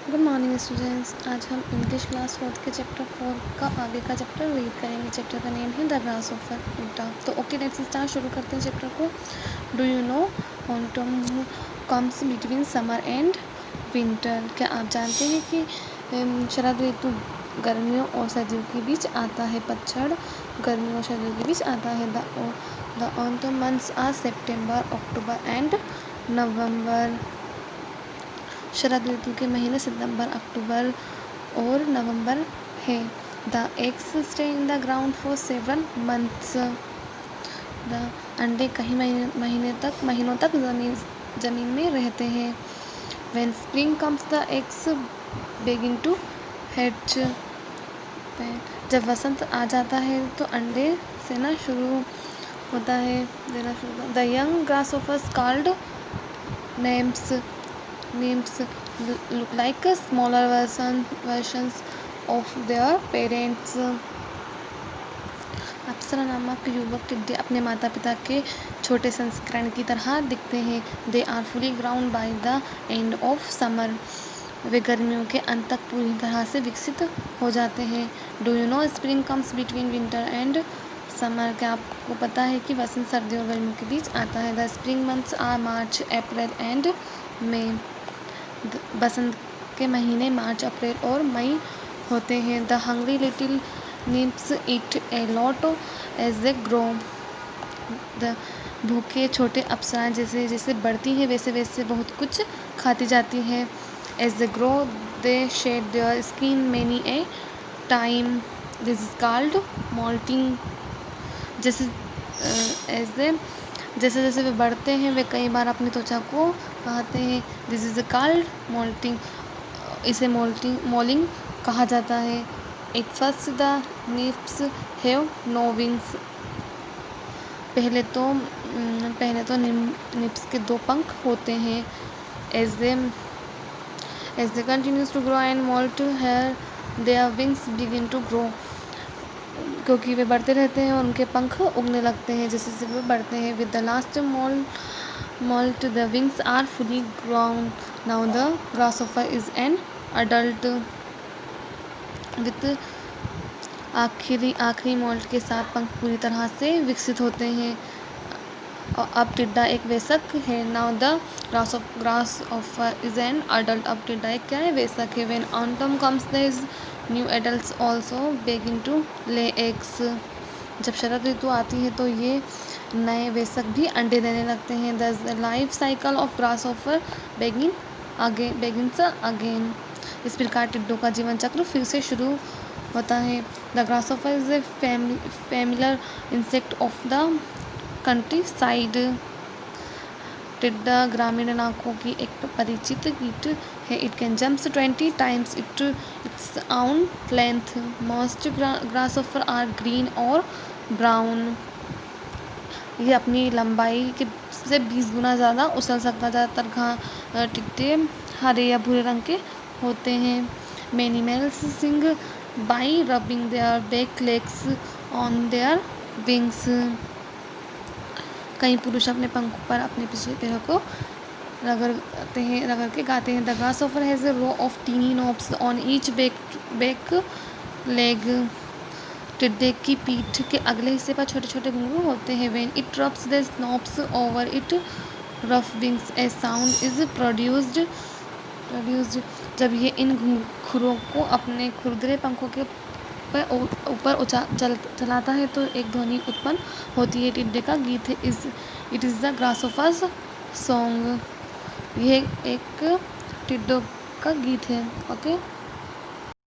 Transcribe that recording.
Good morning students. आज हम English class 4 के चैप्टर 4 का आगे का चैप्टर रीड करेंगे। चैप्टर का नेम है द ग्रास ऑफर बीटा। तो ओके, लेट्स स्टार्ट। शुरू करते हैं चैप्टर को। Do you know autumn comes between summer and winter. क्या आप जानते हैं कि शरद ऋतु गर्मियों और सर्दियों के बीच आता है। पतझड़ गर्मियों और सर्दियों के बीच आता है। The autumn months are September, October and November. शरद ऋतु के महीने सितंबर, अक्टूबर और नवंबर है। The eggs stay in the ground for 7 months। The अंडे कई महीनों तक ज़मीन में रहते हैं। When spring comes the eggs begin to hatch। जब वसंत आ जाता है तो अंडे देना शुरू होता है। The young grasshoppers called nymphs look like smaller versions of their parents। अप्सरा नामक युवक टिड्डे अपने माता पिता के छोटे संस्करण की तरह दिखते हैं। They are fully grown by the end of summer. वे गर्मियों के अंत तक पूरी तरह से विकसित हो जाते हैं। Do you know spring comes between winter and summer. क्या आपको पता है कि वसंत सर्दियों और गर्मियों के बीच आता है। The spring months are March, April and May. बसंत के महीने मार्च, अप्रैल और मई होते हैं। The hungry little nymphs eat a lot as they grow. The भूखे छोटे अप्सराएं जैसे जैसे बढ़ती हैं वैसे वैसे बहुत कुछ खाती जाती हैं। As they grow they shed their skin many a time. This is called moulting. जैसे जैसे वे बढ़ते हैं वे कई बार अपनी त्वचा को कहते हैं। This is called moulting. इसे मोलिंग कहा जाता है। At first the nymphs have no wings. पहले तो निम्फ्स के 2 पंख होते हैं। As they continues to grow and moult here their wings begin to grow. क्योंकि वे बढ़ते रहते हैं और उनके पंख उगने लगते हैं जैसे जैसे वे बढ़ते हैं। With the last molt the wings are fully grown। now the grasshopper is an adult। With आखिरी मोल्ट के साथ पंख पूरी तरह से विकसित होते हैं और अब टिड्डा एक वयस्क है। Now the grasshopper is an adult. अब टिड्डा एक क्या है, वयस्क है। When autumn comes there is new adults also begin to lay eggs. जब शरद ऋतु आती है तो ये नए वयस्क भी अंडे देने लगते हैं। The life cycle of grasshopper begins again. इस प्रकार टिड्डों का जीवन चक्र फिर से शुरू होता है। The grasshopper is a familiar insect of the countryside. टिड्डा ग्रामीण इलाकों की एक परिचित कीट है। It can jump 20 times its own length. Most grasshoppers are green और ब्राउन। ये अपनी लंबाई के से 20 गुना ज़्यादा उछल सकता। ज़्यादातर टिड्डे हरे या भूरे रंग के होते हैं। Many males sing by rubbing their back legs on their wings. कई पुरुष अपने पंखों पर अपने पिछले पैरों को रगड़ के गाते हैं। The grasshopper has a row of tiny knobs on each back leg. टिड्डे की पीठ के अगले हिस्से पर छोटे छोटे घुंघरू होते हैं। When it rubs the knobs over it rough wings A sound is produced. जब ये इन घुंघरूओं को अपने खुरदरे पंखों के ऊपर चलाता है तो एक ध्वनि उत्पन्न होती है। टिड्डे का गीत है। It is the ग्रासहॉपर्स song. यह एक टिड्डों का गीत है। ओके।